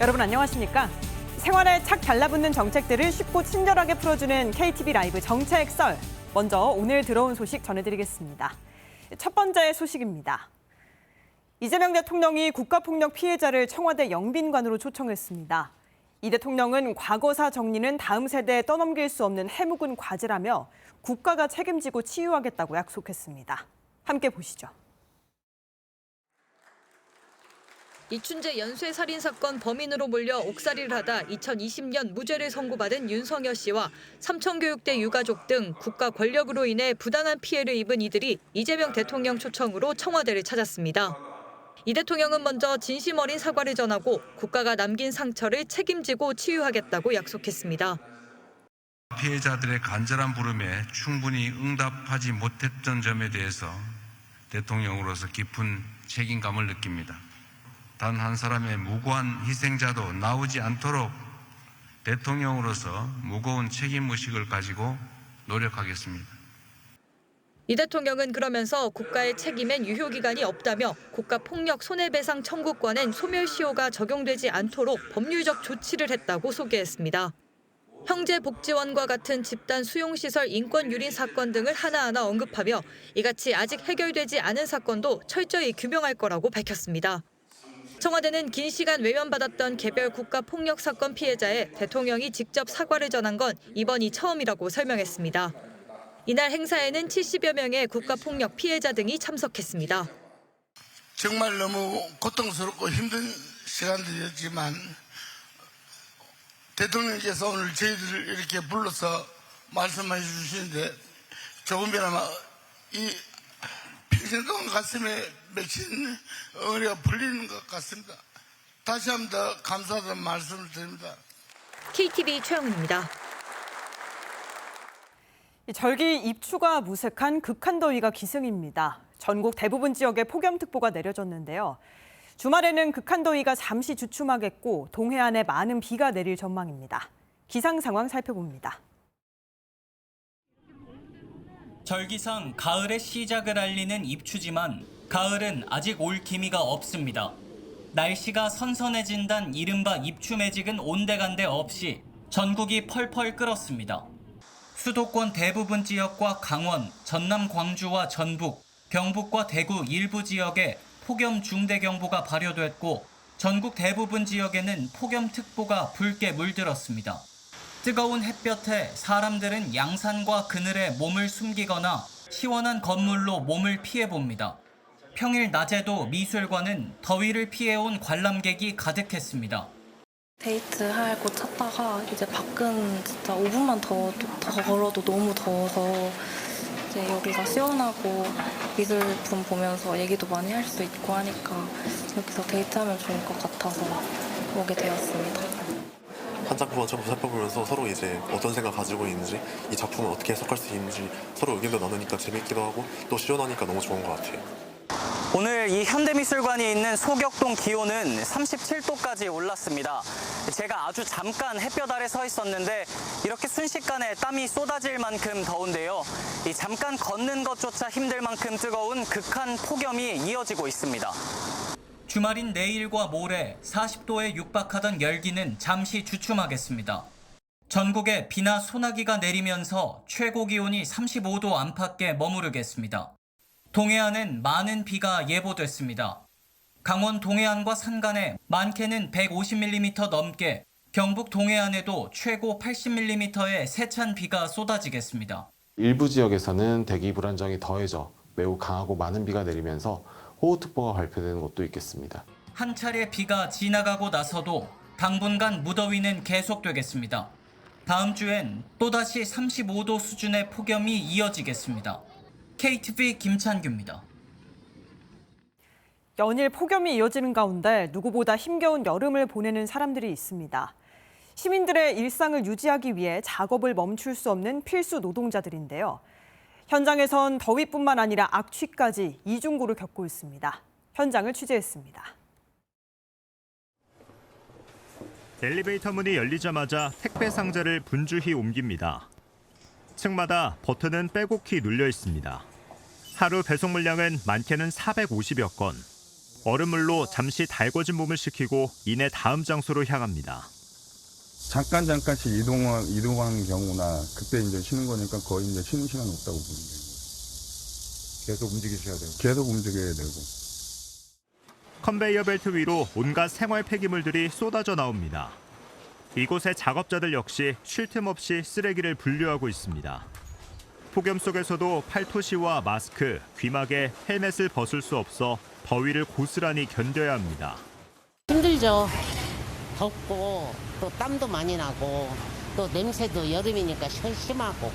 여러분 안녕하십니까? 생활에 착 달라붙는 정책들을 쉽고 친절하게 풀어주는 KTV 라이브 정책썰. 먼저 오늘 들어온 소식 전해드리겠습니다. 첫 번째 소식입니다. 이재명 대통령이 국가폭력 피해자를 청와대 영빈관으로 초청했습니다. 이 대통령은 과거사 정리는 다음 세대에 떠넘길 수 없는 해묵은 과제라며 국가가 책임지고 치유하겠다고 약속했습니다. 함께 보시죠. 이춘재 연쇄살인 사건 범인으로 몰려 옥살이를 하다 2020년 무죄를 선고받은 윤석열 씨와 삼천교육대 유가족 등 국가 권력으로 인해 부당한 피해를 입은 이들이 이재명 대통령 초청으로 청와대를 찾았습니다. 이 대통령은 먼저 진심 어린 사과를 전하고 국가가 남긴 상처를 책임지고 치유하겠다고 약속했습니다. 피해자들의 간절한 부름에 충분히 응답하지 못했던 점에 대해서 대통령으로서 깊은 책임감을 느낍니다. 단 한 사람의 무고한 희생자도 나오지 않도록 대통령으로서 무거운 책임의식을 가지고 노력하겠습니다. 이 대통령은 그러면서 국가의 책임엔 유효기간이 없다며 국가폭력 손해배상 청구권엔 소멸시효가 적용되지 않도록 법률적 조치를 했다고 소개했습니다. 형제복지원과 같은 집단 수용시설 인권유린 사건 등을 하나하나 언급하며 이같이 아직 해결되지 않은 사건도 철저히 규명할 거라고 밝혔습니다. 청와대는 긴 시간 외면받았던 개별 국가폭력 사건 피해자에 대통령이 직접 사과를 전한 건 이번이 처음이라고 설명했습니다. 이날 행사에는 70여 명의 국가폭력 피해자 등이 참석했습니다. 정말 너무 고통스럽고 힘든 시간들이었지만 대통령께서 오늘 저희들을 이렇게 불러서 말씀해 주시는데 조금이나마 이 평생 동안 가슴에 맺힌 응어리가 풀리는 것 같습니다. 다시 한 번 더 감사하다는 말씀을 드립니다. KTV 최영은입니다. 절기 입추가 무색한 극한더위가 기승입니다. 전국 대부분 지역에 폭염특보가 내려졌는데요. 주말에는 극한더위가 잠시 주춤하겠고 동해안에 많은 비가 내릴 전망입니다. 기상 상황 살펴봅니다. 절기상 가을의 시작을 알리는 입추지만 가을은 아직 올 기미가 없습니다. 날씨가 선선해진단 이른바 입추 매직은 온데간데 없이 전국이 펄펄 끓었습니다. 수도권 대부분 지역과 강원, 전남 광주와 전북, 경북과 대구 일부 지역에 폭염 중대경보가 발효됐고 전국 대부분 지역에는 폭염특보가 붉게 물들었습니다. 뜨거운 햇볕에 사람들은 양산과 그늘에 몸을 숨기거나 시원한 건물로 몸을 피해봅니다. 평일 낮에도 미술관은 더위를 피해온 관람객이 가득했습니다. 데이트할 곳 찾다가 이제 밖은 진짜 5분만 더 걸어도 너무 더워서 이제 여기가 시원하고 미술품 보면서 얘기도 많이 할 수 있고 하니까 여기서 데이트하면 좋을 것 같아서 오게 되었습니다. 한 작품 한 작품 살펴보면서 서로 이제 어떤 생각 가지고 있는지 이 작품을 어떻게 해석할 수 있는지 서로 의견도 나누니까 재밌기도 하고 또 시원하니까 너무 좋은 것 같아요. 오늘 이 현대미술관이 있는 소격동 기온은 37도까지 올랐습니다. 제가 아주 잠깐 햇볕 아래 서 있었는데 이렇게 순식간에 땀이 쏟아질 만큼 더운데요. 이 잠깐 걷는 것조차 힘들 만큼 뜨거운 극한 폭염이 이어지고 있습니다. 주말인 내일과 모레 40도에 육박하던 열기는 잠시 주춤하겠습니다. 전국에 비나 소나기가 내리면서 최고 기온이 35도 안팎에 머무르겠습니다. 동해안은 많은 비가 예보됐습니다. 강원 동해안과 산간에 많게는 150mm 넘게, 경북 동해안에도 최고 80mm의 세찬 비가 쏟아지겠습니다. 일부 지역에서는 대기 불안정이 더해져 매우 강하고 많은 비가 내리면서 호우특보가 발표되는 곳도 있겠습니다. 한 차례 비가 지나가고 나서도 당분간 무더위는 계속되겠습니다. 다음 주엔 또다시 35도 수준의 폭염이 이어지겠습니다. KTV 김찬규입니다. 연일 폭염이 이어지는 가운데 누구보다 힘겨운 여름을 보내는 사람들이 있습니다. 시민들의 일상을 유지하기 위해 작업을 멈출 수 없는 필수 노동자들인데요. 현장에선 더위뿐만 아니라 악취까지 이중고를 겪고 있습니다. 현장을 취재했습니다. 엘리베이터 문이 열리자마자 택배 상자를 분주히 옮깁니다. 층마다 버튼은 빼곡히 눌려 있습니다. 하루 배송 물량은 많게는 450여 건. 얼음물로 잠시 달궈진 몸을 식히고 이내 다음 장소로 향합니다. 잠깐씩 이동하는 경우나 그때 이제 쉬는 거니까 거의 이제 쉬는 시간 없다고 보면 되는 거예요. 계속 움직이셔야 되고. 계속 움직여야 되고. 컨베이어 벨트 위로 온갖 생활 폐기물들이 쏟아져 나옵니다. 이곳의 작업자들 역시 쉴 틈 없이 쓰레기를 분류하고 있습니다. 폭염 속에서도 팔토시와 마스크, 귀마개, 헬멧을 벗을 수 없어 더위를 고스란히 견뎌야 합니다. 힘들죠. 덥고 또 땀도 많이 나고 또 냄새도 여름이니까 심하고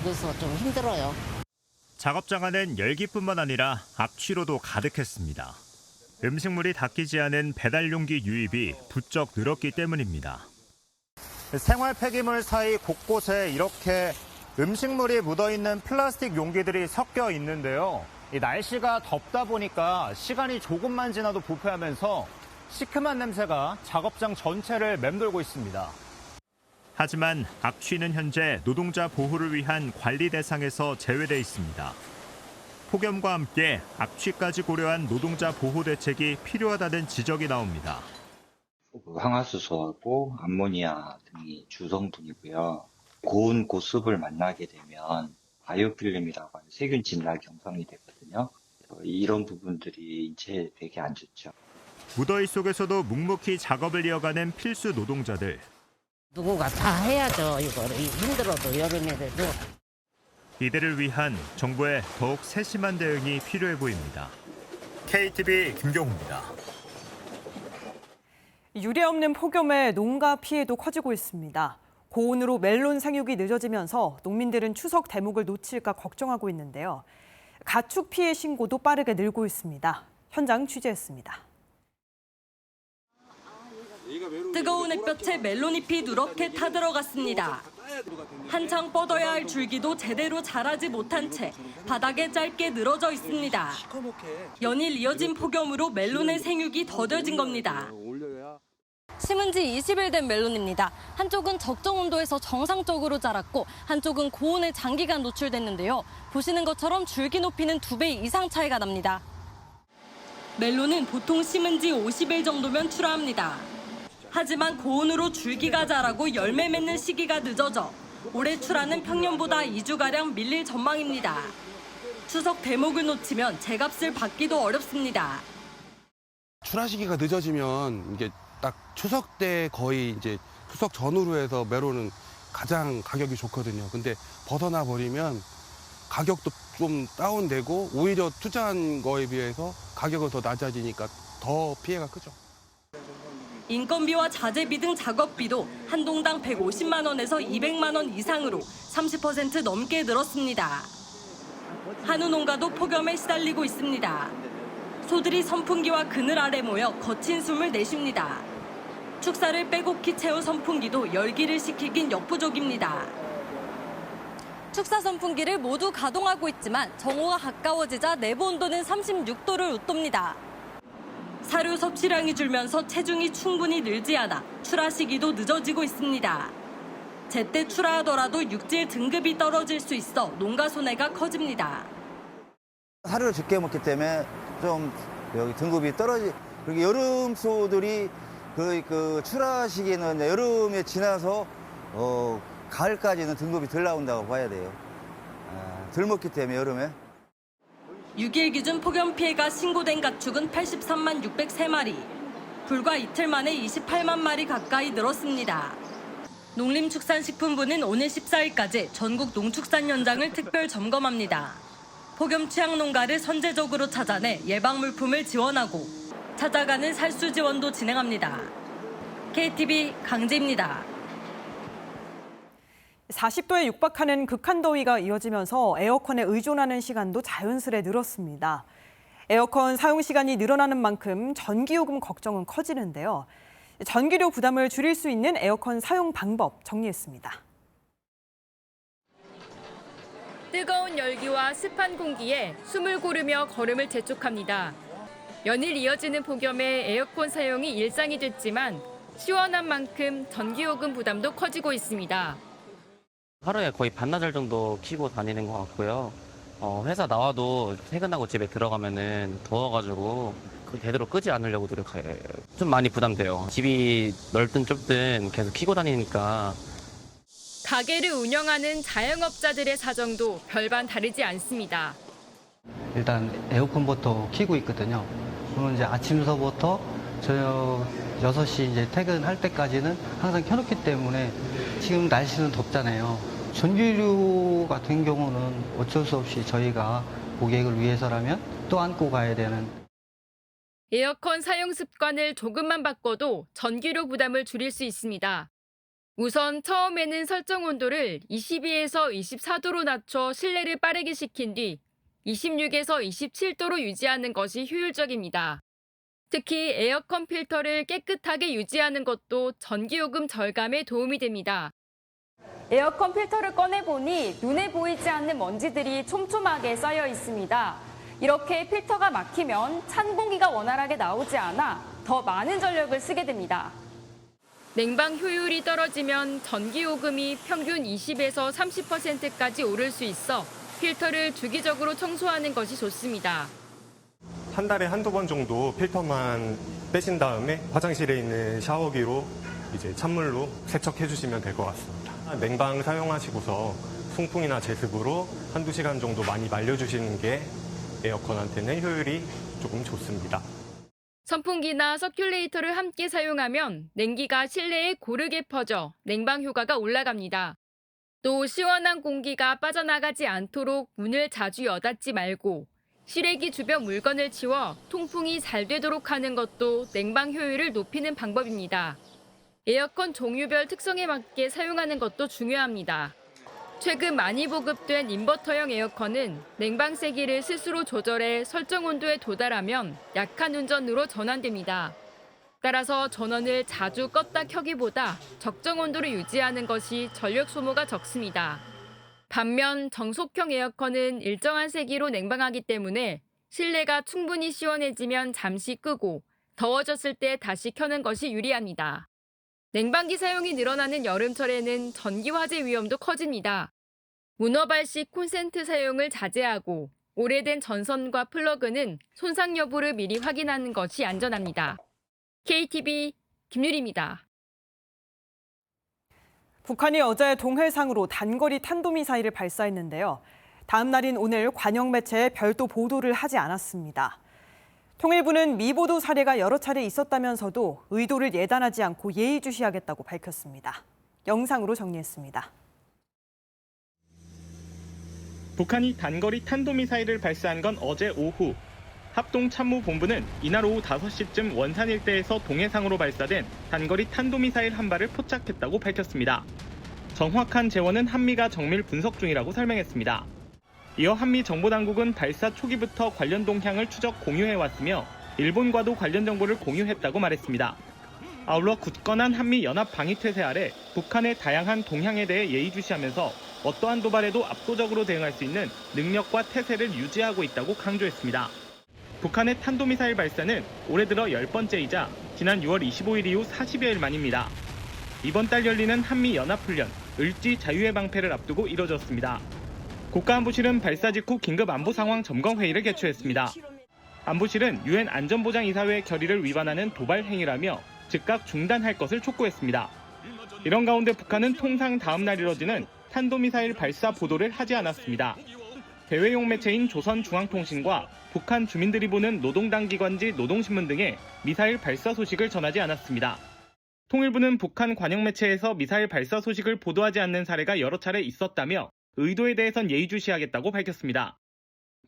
그래서 좀 힘들어요. 작업장 안엔 열기뿐만 아니라 악취로도 가득했습니다. 음식물이 닦이지 않은 배달 용기 유입이 부쩍 늘었기 때문입니다. 생활 폐기물 사이 곳곳에 이렇게 음식물이 묻어있는 플라스틱 용기들이 섞여 있는데요. 이 날씨가 덥다 보니까 시간이 조금만 지나도 부패하면서 시큼한 냄새가 작업장 전체를 맴돌고 있습니다. 하지만 악취는 현재 노동자 보호를 위한 관리 대상에서 제외돼 있습니다. 폭염과 함께 악취까지 고려한 노동자 보호 대책이 필요하다는 지적이 나옵니다. 황화수소하고 암모니아 등이 주성분이고요. 고온 고습을 만나게 되면 바이오필름이라고 하는 세균 진락 형성이 되거든요. 이런 부분들이 인체에 되게 안 좋죠. 무더위 속에서도 묵묵히 작업을 이어가는 필수 노동자들. 누군가 다 해야죠. 이거를 힘들어도 여름에도. 이들을 위한 정부의 더욱 세심한 대응이 필요해 보입니다. KTV 김경우입니다. 유례없는 폭염에 농가 피해도 커지고 있습니다. 고온으로 멜론 생육이 늦어지면서 농민들은 추석 대목을 놓칠까 걱정하고 있는데요. 가축 피해 신고도 빠르게 늘고 있습니다. 현장 취재했습니다. 뜨거운 햇볕에 멜론잎이 누렇게 타들어갔습니다. 한창 뻗어야 할 줄기도 제대로 자라지 못한 채 바닥에 짧게 늘어져 있습니다. 연일 이어진 폭염으로 멜론의 생육이 더뎌진 겁니다. 심은 지 20일 된 멜론입니다. 한쪽은 적정 온도에서 정상적으로 자랐고 한쪽은 고온에 장기간 노출됐는데요. 보시는 것처럼 줄기 높이는 2배 이상 차이가 납니다. 멜론은 보통 심은 지 50일 정도면 출하합니다. 하지만 고온으로 줄기가 자라고 열매 맺는 시기가 늦어져 올해 출하는 평년보다 2주가량 밀릴 전망입니다. 추석 대목을 놓치면 제값을 받기도 어렵습니다. 출하 시기가 늦어지면 이게 딱 추석 때 거의 이제 추석 전후로 해서 메론은 가장 가격이 좋거든요. 근데 벗어나 버리면 가격도 좀 다운되고 오히려 투자한 거에 비해서 가격은 더 낮아지니까 더 피해가 크죠. 인건비와 자재비 등 작업비도 한 동당 150만 원에서 200만 원 이상으로 30% 넘게 늘었습니다. 한우 농가도 폭염에 시달리고 있습니다. 소들이 선풍기와 그늘 아래 모여 거친 숨을 내쉽니다. 축사를 빼곡히 채운 선풍기도 열기를 식히긴 역부족입니다. 축사 선풍기를 모두 가동하고 있지만 정오가 가까워지자 내부 온도는 36도를 웃돕니다. 사료 섭취량이 줄면서 체중이 충분히 늘지 않아 출하 시기도 늦어지고 있습니다. 제때 출하하더라도 육질 등급이 떨어질 수 있어 농가 손해가 커집니다. 사료를 적게 먹기 때문에 좀 여기 등급이 그리고 여름 소들이 그 출하 시기는 여름에 지나서 가을까지는 등급이 덜 나온다고 봐야 돼요. 덜 먹기 때문에 여름에. 6일 기준 폭염 피해가 신고된 가축은 83만 603마리. 불과 이틀 만에 28만 마리 가까이 늘었습니다. 농림축산식품부는 오늘 14일까지 전국 농축산 현장을 특별 점검합니다. 폭염 취약 농가를 선제적으로 찾아내 예방 물품을 지원하고 찾아가는 살수 지원도 진행합니다. KTV 강지입니다. 40도에 육박하는 극한 더위가 이어지면서 에어컨에 의존하는 시간도 자연스레 늘었습니다. 에어컨 사용 시간이 늘어나는 만큼 전기요금 걱정은 커지는데요. 전기료 부담을 줄일 수 있는 에어컨 사용 방법 정리했습니다. 뜨거운 열기와 습한 공기에 숨을 고르며 걸음을 재촉합니다. 연일 이어지는 폭염에 에어컨 사용이 일상이 됐지만 시원한 만큼 전기요금 부담도 커지고 있습니다. 하루에 거의 반나절 정도 켜고 다니는 것 같고요. 회사 나와도 퇴근하고 집에 들어가면은 더워가지고 제대로 끄지 않으려고 노력해요. 좀 많이 부담돼요. 집이 넓든 좁든 계속 켜고 다니니까. 가게를 운영하는 자영업자들의 사정도 별반 다르지 않습니다. 일단 에어컨부터 켜고 있거든요. 그러면 이제 아침서부터 저녁 6시 이제 퇴근할 때까지는 항상 켜놓기 때문에 지금 날씨는 덥잖아요. 전기료 같은 경우는 어쩔 수 없이 저희가 고객을 위해서라면 또 안고 가야 되는. 에어컨 사용 습관을 조금만 바꿔도 전기료 부담을 줄일 수 있습니다. 우선 처음에는 설정 온도를 22에서 24도로 낮춰 실내를 빠르게 식힌 뒤 26에서 27도로 유지하는 것이 효율적입니다. 특히 에어컨 필터를 깨끗하게 유지하는 것도 전기요금 절감에 도움이 됩니다. 에어컨 필터를 꺼내보니 눈에 보이지 않는 먼지들이 촘촘하게 쌓여 있습니다. 이렇게 필터가 막히면 찬 공기가 원활하게 나오지 않아 더 많은 전력을 쓰게 됩니다. 냉방 효율이 떨어지면 전기요금이 평균 20에서 30%까지 오를 수 있어 필터를 주기적으로 청소하는 것이 좋습니다. 한 달에 한두 번 정도 필터만 빼신 다음에 화장실에 있는 샤워기로 이제 찬물로 세척해 주시면 될 것 같습니다. 냉방 사용하시고서 송풍이나 제습으로 한두 시간 정도 많이 말려주시는 게 에어컨한테는 효율이 조금 좋습니다. 선풍기나 서큘레이터를 함께 사용하면 냉기가 실내에 고르게 퍼져 냉방 효과가 올라갑니다. 또 시원한 공기가 빠져나가지 않도록 문을 자주 여닫지 말고 실외기 주변 물건을 치워 통풍이 잘 되도록 하는 것도 냉방 효율을 높이는 방법입니다. 에어컨 종류별 특성에 맞게 사용하는 것도 중요합니다. 최근 많이 보급된 인버터형 에어컨은 냉방 세기를 스스로 조절해 설정 온도에 도달하면 약한 운전으로 전환됩니다. 따라서 전원을 자주 껐다 켜기보다 적정 온도를 유지하는 것이 전력 소모가 적습니다. 반면 정속형 에어컨은 일정한 세기로 냉방하기 때문에 실내가 충분히 시원해지면 잠시 끄고 더워졌을 때 다시 켜는 것이 유리합니다. 냉방기 사용이 늘어나는 여름철에는 전기 화재 위험도 커집니다. 문어발식 콘센트 사용을 자제하고 오래된 전선과 플러그는 손상 여부를 미리 확인하는 것이 안전합니다. KTV 김유리입니다. 북한이 어제 동해상으로 단거리 탄도미사일을 발사했는데요. 다음 날인 오늘 관영 매체에 별도 보도를 하지 않았습니다. 통일부는 미보도 사례가 여러 차례 있었다면서도 의도를 예단하지 않고 예의주시하겠다고 밝혔습니다. 영상으로 정리했습니다. 북한이 단거리 탄도미사일을 발사한 건 어제 오후. 합동참모본부는 이날 오후 5시쯤 원산 일대에서 동해상으로 발사된 단거리 탄도미사일 한 발을 포착했다고 밝혔습니다. 정확한 재원은 한미가 정밀 분석 중이라고 설명했습니다. 이어 한미 정보당국은 발사 초기부터 관련 동향을 추적 공유해왔으며 일본과도 관련 정보를 공유했다고 말했습니다. 아울러 굳건한 한미 연합 방위 태세 아래 북한의 다양한 동향에 대해 예의주시하면서 어떠한 도발에도 압도적으로 대응할 수 있는 능력과 태세를 유지하고 있다고 강조했습니다. 북한의 탄도미사일 발사는 올해 들어 10번째이자 지난 6월 25일 이후 40여일 만입니다. 이번 달 열리는 한미 연합훈련 을지 자유의 방패를 앞두고 이뤄졌습니다. 국가안보실은 발사 직후 긴급 안보 상황 점검 회의를 개최했습니다. 안보실은 유엔 안전보장이사회의 결의를 위반하는 도발 행위라며 즉각 중단할 것을 촉구했습니다. 이런 가운데 북한은 통상 다음 날 이뤄지는 탄도미사일 발사 보도를 하지 않았습니다. 대외용 매체인 조선중앙통신과 북한 주민들이 보는 노동당기관지 노동신문 등의 미사일 발사 소식을 전하지 않았습니다. 통일부는 북한 관영 매체에서 미사일 발사 소식을 보도하지 않는 사례가 여러 차례 있었다며 의도에 대해선 예의주시하겠다고 밝혔습니다.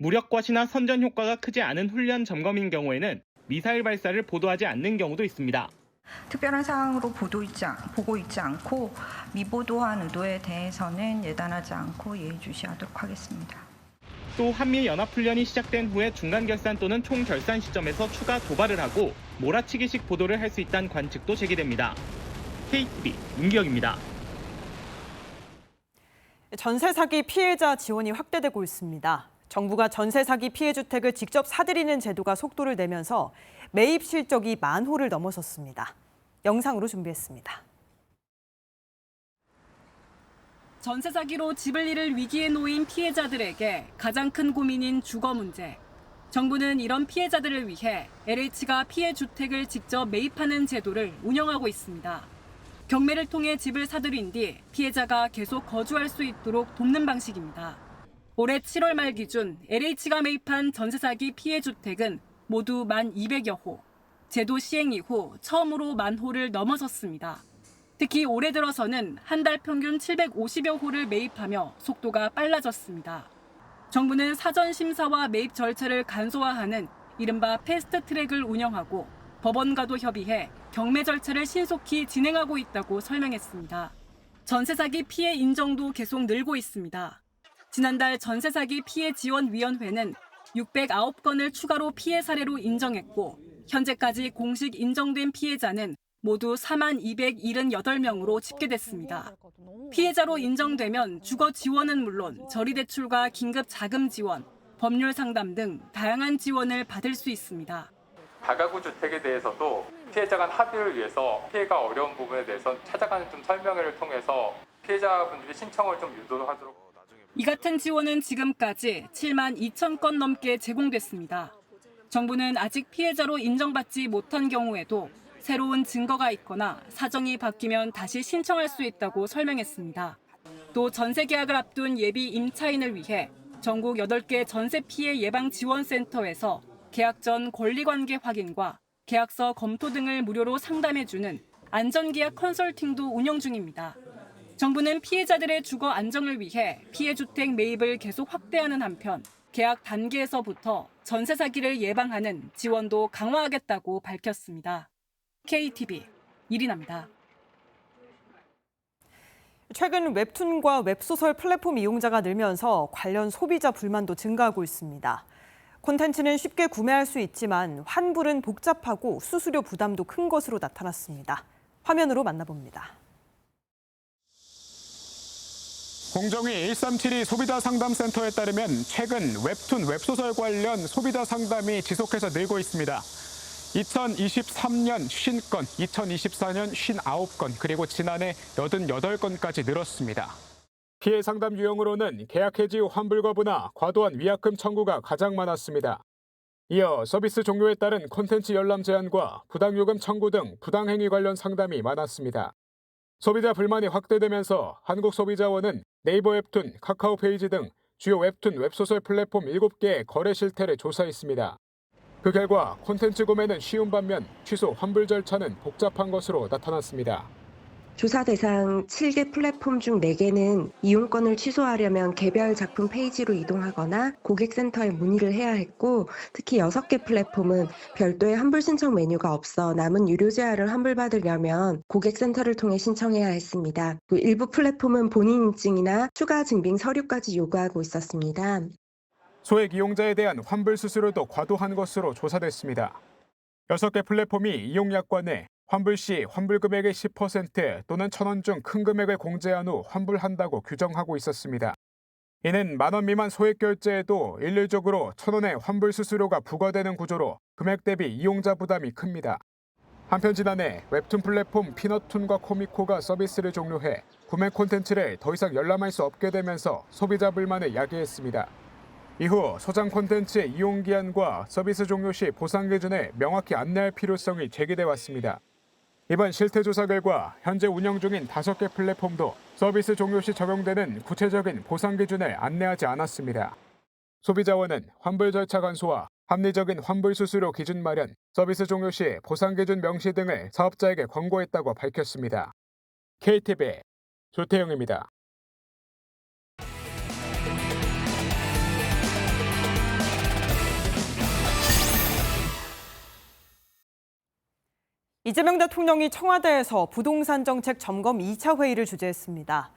무력과시나 선전 효과가 크지 않은 훈련 점검인 경우에는 미사일 발사를 보도하지 않는 경우도 있습니다. 특별한 사항으로 보고 있지 않고 미보도한 의도에 대해서는 예단하지 않고 예의주시하도록 하겠습니다. 또 한미 연합훈련이 시작된 후에 중간결산 또는 총결산 시점에서 추가 도발을 하고 몰아치기식 보도를 할 수 있다는 관측도 제기됩니다. KTV 문기혁입니다. 전세 사기 피해자 지원이 확대되고 있습니다. 정부가 전세 사기 피해 주택을 직접 사들이는 제도가 속도를 내면서 매입 실적이 10,000호를 넘어섰습니다. 영상으로 준비했습니다. 전세 사기로 집을 잃을 위기에 놓인 피해자들에게 가장 큰 고민인 주거 문제. 정부는 이런 피해자들을 위해 LH가 피해 주택을 직접 매입하는 제도를 운영하고 있습니다. 경매를 통해 집을 사들인 뒤 피해자가 계속 거주할 수 있도록 돕는 방식입니다. 올해 7월 말 기준 LH가 매입한 전세 사기 피해 주택은 모두 1,200여 호. 제도 시행 이후 처음으로 10,000호를 넘어섰습니다. 특히 올해 들어서는 한 달 평균 750여 호를 매입하며 속도가 빨라졌습니다. 정부는 사전 심사와 매입 절차를 간소화하는 이른바 패스트 트랙을 운영하고 법원과도 협의해 경매 절차를 신속히 진행하고 있다고 설명했습니다. 전세 사기 피해 인정도 계속 늘고 있습니다. 지난달 전세 사기 피해 지원위원회는 609건을 추가로 피해 사례로 인정했고 현재까지 공식 인정된 피해자는 모두 42,278명으로 집계됐습니다. 피해자로 인정되면 주거 지원은 물론 저리대출과 긴급 자금 지원, 법률 상담 등 다양한 지원을 받을 수 있습니다. 다가구 주택에 대해서도 피해자 간 합의를 위해서 피해가 어려운 부분에 대해서 찾아가는 좀 설명회를 통해서 피해자분들이 신청을 좀 유도하도록. 이 같은 지원은 지금까지 72,000건 넘게 제공됐습니다. 정부는 아직 피해자로 인정받지 못한 경우에도 새로운 증거가 있거나 사정이 바뀌면 다시 신청할 수 있다고 설명했습니다. 또 전세 계약을 앞둔 예비 임차인을 위해 전국 8개 전세 피해 예방 지원센터에서 계약 전 권리관계 확인과 계약서 검토 등을 무료로 상담해주는 안전계약 컨설팅도 운영 중입니다. 정부는 피해자들의 주거 안정을 위해 피해주택 매입을 계속 확대하는 한편 계약 단계에서부터 전세 사기를 예방하는 지원도 강화하겠다고 밝혔습니다. KTV 이리나입니다. 최근 웹툰과 웹소설 플랫폼 이용자가 늘면서 관련 소비자 불만도 증가하고 있습니다. 콘텐츠는 쉽게 구매할 수 있지만 환불은 복잡하고 수수료 부담도 큰 것으로 나타났습니다. 화면으로 만나봅니다. 공정위 137이 소비자 상담센터에 따르면 최근 웹툰, 웹소설 관련 소비자 상담이 지속해서 늘고 있습니다. 2023년 50건, 2024년 59건, 그리고 지난해 88건까지 늘었습니다. 피해 상담 유형으로는 계약 해지 후 환불 거부나 과도한 위약금 청구가 가장 많았습니다. 이어 서비스 종료에 따른 콘텐츠 열람 제한과 부당요금 청구 등 부당행위 관련 상담이 많았습니다. 소비자 불만이 확대되면서 한국소비자원은 네이버 웹툰, 카카오 페이지 등 주요 웹툰, 웹소설 플랫폼 7개의 거래 실태를 조사했습니다. 그 결과 콘텐츠 구매는 쉬운 반면 취소, 환불 절차는 복잡한 것으로 나타났습니다. 조사 대상 7개 플랫폼 중 4개는 이용권을 취소하려면 개별 작품 페이지로 이동하거나 고객센터에 문의를 해야 했고, 특히 6개 플랫폼은 별도의 환불 신청 메뉴가 없어 남은 유료 제한을 환불받으려면 고객센터를 통해 신청해야 했습니다. 일부 플랫폼은 본인 인증이나 추가 증빙 서류까지 요구하고 있었습니다. 소액 이용자에 대한 환불 수수료도 과도한 것으로 조사됐습니다. 6개 플랫폼이 이용 약관에 환불 시 환불 금액의 10% 또는 1,000원 중 큰 금액을 공제한 후 환불한다고 규정하고 있었습니다. 이는 10,000원 미만 소액 결제에도 일률적으로 1,000원의 환불 수수료가 부과되는 구조로 금액 대비 이용자 부담이 큽니다. 한편 지난해 웹툰 플랫폼 피넛툰과 코미코가 서비스를 종료해 구매 콘텐츠를 더 이상 열람할 수 없게 되면서 소비자 불만을 야기했습니다. 이후 소장 콘텐츠 이용 기한과 서비스 종료 시 보상 기준을 명확히 안내할 필요성이 제기돼 왔습니다. 이번 실태 조사 결과 현재 운영 중인 5개 플랫폼도 서비스 종료 시 적용되는 구체적인 보상 기준을 안내하지 않았습니다. 소비자원은 환불 절차 간소화, 합리적인 환불 수수료 기준 마련, 서비스 종료 시 보상 기준 명시 등을 사업자에게 권고했다고 밝혔습니다. KTV 조태영입니다. 이재명 대통령이 청와대에서 부동산 정책 점검 2차 회의를 주재했습니다.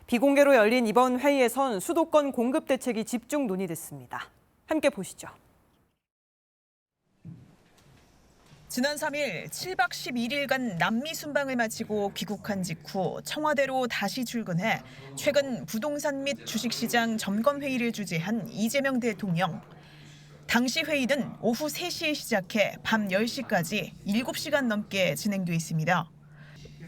비공개로 열린 이번 회의에선 수도권 공급 대책이 집중 논의됐습니다. 함께 보시죠. 지난 3일 7박 11일간 남미 순방을 마치고 귀국한 직후 청와대로 다시 출근해 최근 부동산 및 주식시장 점검 회의를 주재한 이재명 대통령. 당시 회의는 오후 3시에 시작해 밤 10시까지 7시간 넘게 진행돼 있습니다.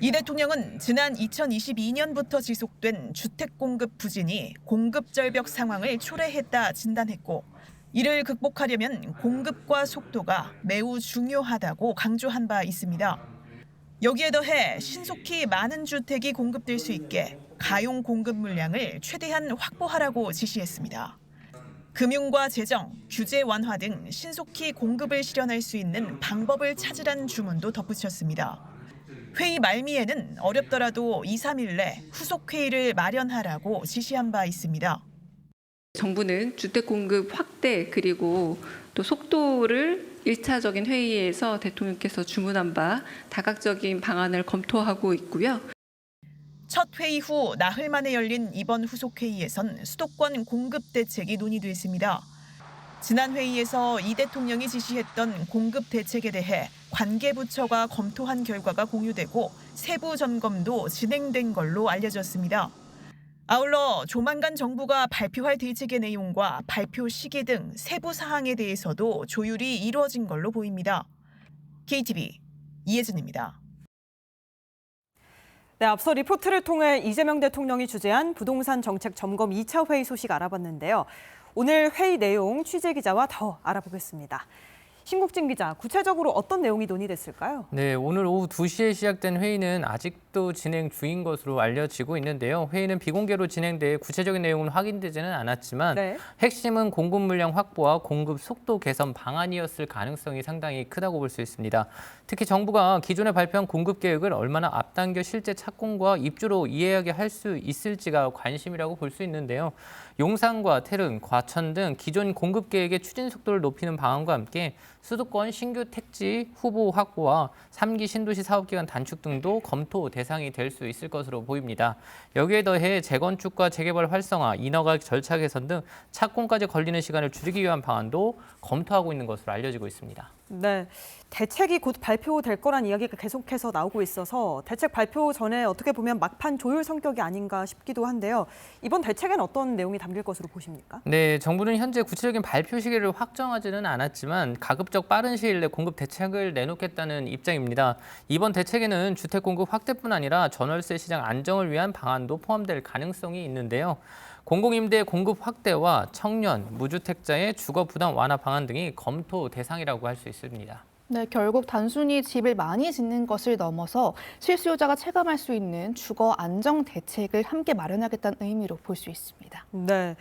이 대통령은 지난 2022년부터 지속된 주택 공급 부진이 공급 절벽 상황을 초래했다 진단했고 이를 극복하려면 공급과 속도가 매우 중요하다고 강조한 바 있습니다. 여기에 더해 신속히 많은 주택이 공급될 수 있게 가용 공급 물량을 최대한 확보하라고 지시했습니다. 금융과 재정, 규제 완화 등 신속히 공급을 실현할 수 있는 방법을 찾으란 주문도 덧붙였습니다. 회의 말미에는 어렵더라도 2, 3일 내 후속 회의를 마련하라고 지시한 바 있습니다. 정부는 주택 공급 확대 그리고 또 속도를 1차적인 회의에서 대통령께서 주문한 바 다각적인 방안을 검토하고 있고요. 첫 회의 후 나흘 만에 열린 이번 후속 회의에선 수도권 공급 대책이 논의됐습니다. 지난 회의에서 이 대통령이 지시했던 공급 대책에 대해 관계 부처가 검토한 결과가 공유되고 세부 점검도 진행된 걸로 알려졌습니다. 아울러 조만간 정부가 발표할 대책의 내용과 발표 시기 등 세부 사항에 대해서도 조율이 이루어진 걸로 보입니다. KTV 이혜진입니다. 네, 앞서 리포트를 통해 이재명 대통령이 주재한 부동산 정책 점검 2차 회의 소식 알아봤는데요. 오늘 회의 내용 취재 기자와 더 알아보겠습니다. 신국진 기자, 구체적으로 어떤 내용이 논의됐을까요? 네, 오늘 오후 2시에 시작된 회의는 아직도 진행 중인 것으로 알려지고 있는데요. 회의는 비공개로 진행돼 구체적인 내용은 확인되지는 않았지만 핵심은 공급 물량 확보와 공급 속도 개선 방안이었을 가능성이 상당히 크다고 볼 수 있습니다. 특히 정부가 기존에 발표한 공급 계획을 얼마나 앞당겨 실제 착공과 입주로 이해하게 할 수 있을지가 관심이라고 볼 수 있는데요. 용산과 태릉, 과천 등 기존 공급 계획의 추진 속도를 높이는 방안과 함께 수도권 신규 택지 후보 확보와 3기 신도시 사업기간 단축 등도 검토 대상이 될 수 있을 것으로 보입니다. 여기에 더해 재건축과 재개발 활성화, 인허가 절차 개선 등 착공까지 걸리는 시간을 줄이기 위한 방안도 검토하고 있는 것으로 알려지고 있습니다. 네, 대책이 곧 발표될 거란 이야기가 계속해서 나오고 있어서 대책 발표 전에 어떻게 보면 막판 조율 성격이 아닌가 싶기도 한데요. 이번 대책에는 어떤 내용이 담길 것으로 보십니까? 네, 정부는 현재 구체적인 발표 시기를 확정하지는 않았지만 가급적 빠른 시일 내 공급 대책을 내놓겠다는 입장입니다. 이번 대책에는 주택 공급 확대뿐 아니라 전월세 시장 안정을 위한 방안도 포함될 가능성이 있는데요. 공공임대 공급 확대와 청년, 무주택자의 주거 부담 완화 방안 등이 검토 대상이라고 할 수 있습니다. 네, 결국 단순히 집을 많이 짓는 것을 넘어서 실수요자가 체감할 수 있는 주거 안정 대책을 함께 마련하겠다는 의미로 볼 수 있습니다. 네.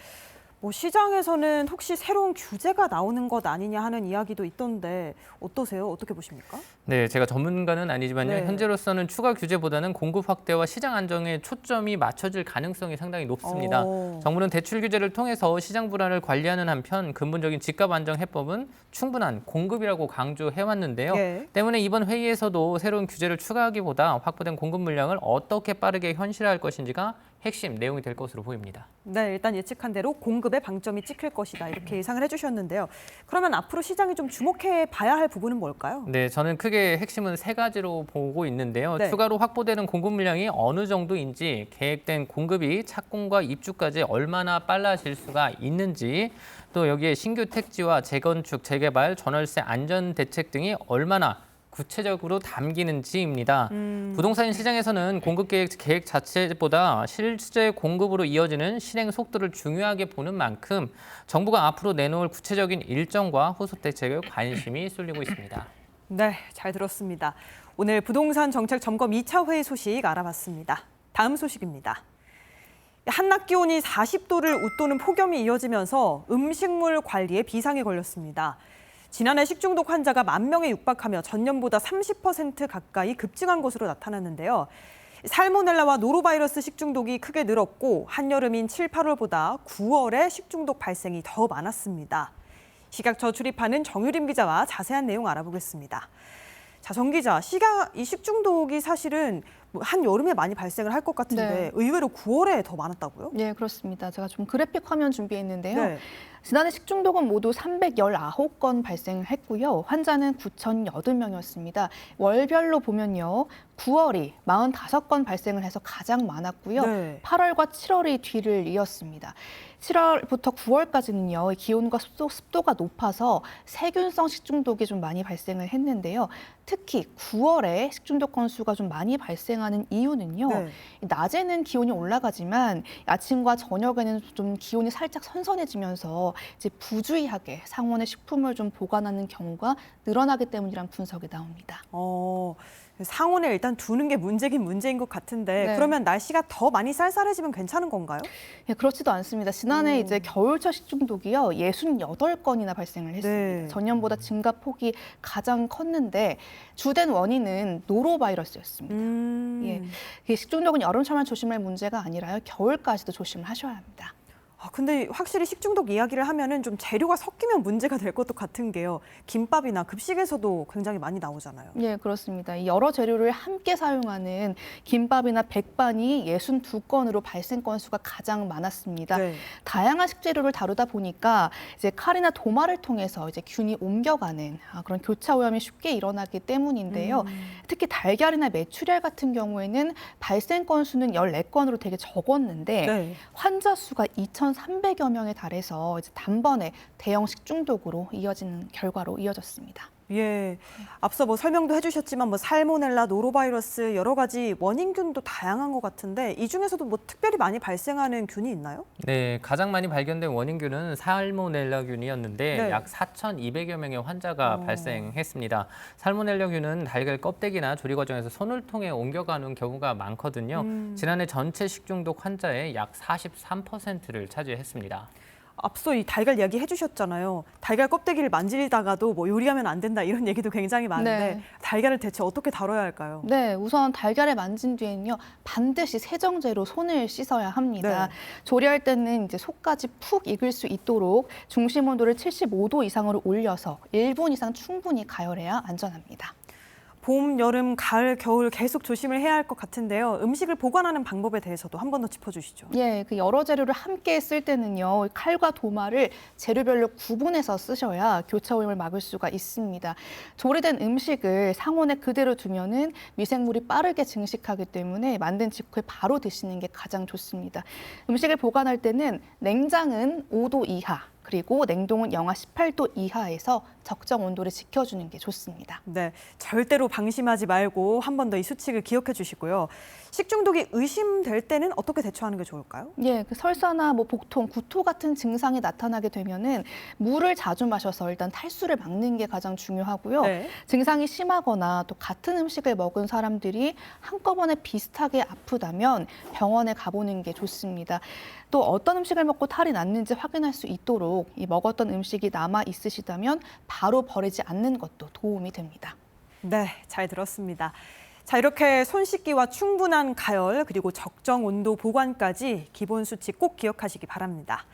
시장에서는 혹시 새로운 규제가 나오는 것 아니냐 하는 이야기도 있던데 어떠세요? 어떻게 보십니까? 네, 제가 전문가는 아니지만요. 네. 현재로서는 추가 규제보다는 공급 확대와 시장 안정에 초점이 맞춰질 가능성이 상당히 높습니다. 정부는 대출 규제를 통해서 시장 불안을 관리하는 한편 근본적인 집값 안정 해법은 충분한 공급이라고 강조해왔는데요. 때문에 이번 회의에서도 새로운 규제를 추가하기보다 확보된 공급 물량을 어떻게 빠르게 현실화할 것인지가 핵심 내용이 될 것으로 보입니다. 네, 일단 예측한 대로 공급에 방점이 찍힐 것이다 이렇게 예상을 해주셨는데요. 그러면 앞으로 시장이 좀 주목해 봐야 할 부분은 뭘까요? 네, 저는 크게 핵심은 세 가지로 보고 있는데요. 네. 추가로 확보되는 공급 물량이 어느 정도인지, 계획된 공급이 착공과 입주까지 얼마나 빨라질 수가 있는지, 또 여기에 신규 택지와 재건축, 재개발, 전월세 안전 대책 등이 얼마나 구체적으로 담기는지입니다. 부동산 시장에서는 공급 계획 자체보다 실제 공급으로 이어지는 실행 속도를 중요하게 보는 만큼 정부가 앞으로 내놓을 구체적인 일정과 후속 대책에 관심이 쏠리고 있습니다. 네, 잘 들었습니다. 오늘 부동산 정책 점검 2차 회의 소식 알아봤습니다. 다음 소식입니다. 한낮 기온이 40도를 웃도는 폭염이 이어지면서 음식물 관리에 비상이 걸렸습니다. 지난해 식중독 환자가 10,000명에 육박하며 전년보다 30% 가까이 급증한 것으로 나타났는데요. 살모넬라와 노로바이러스 식중독이 크게 늘었고 한여름인 7, 8월보다 9월에 식중독 발생이 더 많았습니다. 식약처 출입하는 정유림 기자와 자세한 내용 알아보겠습니다. 자, 정 기자, 이 식중독이 사실은 한여름에 많이 발생을 할 것 같은데 의외로 9월에 더 많았다고요? 네, 그렇습니다. 제가 좀 그래픽 화면 준비했는데요. 네. 지난해 식중독은 모두 319건 발생했고요. 환자는 9,080명이었습니다. 월별로 보면요. 9월이 45건 발생을 해서 가장 많았고요. 8월과 7월이 뒤를 이었습니다. 7월부터 9월까지는요. 기온과 습도가 높아서 세균성 식중독이 좀 많이 발생을 했는데요. 특히 9월에 식중독 건수가 좀 많이 발생 발생하는 이유는요. 네. 낮에는 기온이 올라가지만 아침과 저녁에는 좀 기온이 살짝 선선해지면서 이제 부주의하게 상온에 식품을 좀 보관하는 경우가 늘어나기 때문이란 분석이 나옵니다. 상온에 일단 두는 게 문제긴 문제인 것 같은데 네. 그러면 날씨가 더 많이 쌀쌀해지면 괜찮은 건가요? 예, 그렇지도 않습니다. 지난해 이제 겨울철 식중독이요 68건이나 발생을 했습니다. 네. 전년보다 증가 폭이 가장 컸는데 주된 원인은 노로바이러스였습니다. 예, 이 식중독은 여름철만 조심할 문제가 아니라요 겨울까지도 조심을 하셔야 합니다. 근데 확실히 식중독 이야기를 하면은 좀 재료가 섞이면 문제가 될 것도 같은 게요. 김밥이나 급식에서도 굉장히 많이 나오잖아요. 네, 그렇습니다. 이 여러 재료를 함께 사용하는 김밥이나 백반이 62건으로 발생 건수가 가장 많았습니다. 네. 다양한 식재료를 다루다 보니까 이제 칼이나 도마를 통해서 이제 균이 옮겨가는 그런 교차 오염이 쉽게 일어나기 때문인데요. 특히 달걀이나 메추리알 같은 경우에는 발생 건수는 14건으로 되게 적었는데 네. 환자 수가 2,300여 명에 달해서 이제 단번에 대형 식중독으로 이어지는 결과로 이어졌습니다. 예, 앞서 뭐 설명도 해주셨지만 뭐 살모넬라, 노로바이러스 여러 가지 원인균도 다양한 것 같은데 이 중에서도 뭐 특별히 많이 발생하는 균이 있나요? 네, 가장 많이 발견된 원인균은 살모넬라균이었는데 네. 약 4,200여 명의 환자가 발생했습니다. 살모넬라균은 달걀 껍데기나 조리 과정에서 손을 통해 옮겨가는 경우가 많거든요. 지난해 전체 식중독 환자의 약 43%를 차지했습니다. 앞서 이 달걀 이야기 해주셨잖아요. 달걀 껍데기를 만지다가도 뭐 요리하면 안 된다 이런 얘기도 굉장히 많은데 네. 달걀을 대체 어떻게 다뤄야 할까요? 네, 우선 달걀을 만진 뒤에는요 반드시 세정제로 손을 씻어야 합니다. 네. 조리할 때는 이제 속까지 푹 익을 수 있도록 중심 온도를 75도 이상으로 올려서 1분 이상 충분히 가열해야 안전합니다. 봄, 여름, 가을, 겨울 계속 조심을 해야 할 것 같은데요. 음식을 보관하는 방법에 대해서도 한 번 더 짚어주시죠. 예, 그 여러 재료를 함께 쓸 때는요, 칼과 도마를 재료별로 구분해서 쓰셔야 교차 오염을 막을 수가 있습니다. 조리된 음식을 상온에 그대로 두면은 미생물이 빠르게 증식하기 때문에 만든 직후에 바로 드시는 게 가장 좋습니다. 음식을 보관할 때는 냉장은 5도 이하, 그리고 냉동은 영하 18도 이하에서 적정 온도를 지켜주는 게 좋습니다. 네, 절대로 방심하지 말고 한 번 더 이 수칙을 기억해 주시고요. 식중독이 의심될 때는 어떻게 대처하는 게 좋을까요? 예, 그 설사나 뭐 복통, 구토 같은 증상이 나타나게 되면은 물을 자주 마셔서 일단 탈수를 막는 게 가장 중요하고요. 네. 증상이 심하거나 또 같은 음식을 먹은 사람들이 한꺼번에 비슷하게 아프다면 병원에 가보는 게 좋습니다. 또 어떤 음식을 먹고 탈이 났는지 확인할 수 있도록 이 먹었던 음식이 남아 있으시다면 바로 버리지 않는 것도 도움이 됩니다. 네, 잘 들었습니다. 자, 이렇게 손 씻기와 충분한 가열 그리고 적정 온도 보관까지 기본 수칙 꼭 기억하시기 바랍니다.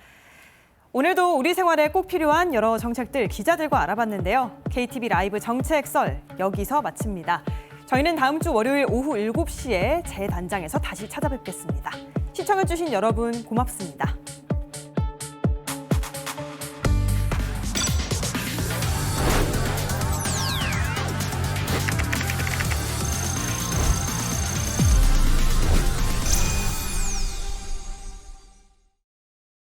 오늘도 우리 생활에 꼭 필요한 여러 정책들 기자들과 알아봤는데요. KTV 라이브 정책 썰 여기서 마칩니다. 저희는 다음 주 월요일 오후 7시에 제 단장에서 다시 찾아뵙겠습니다. 시청해주신 여러분 고맙습니다.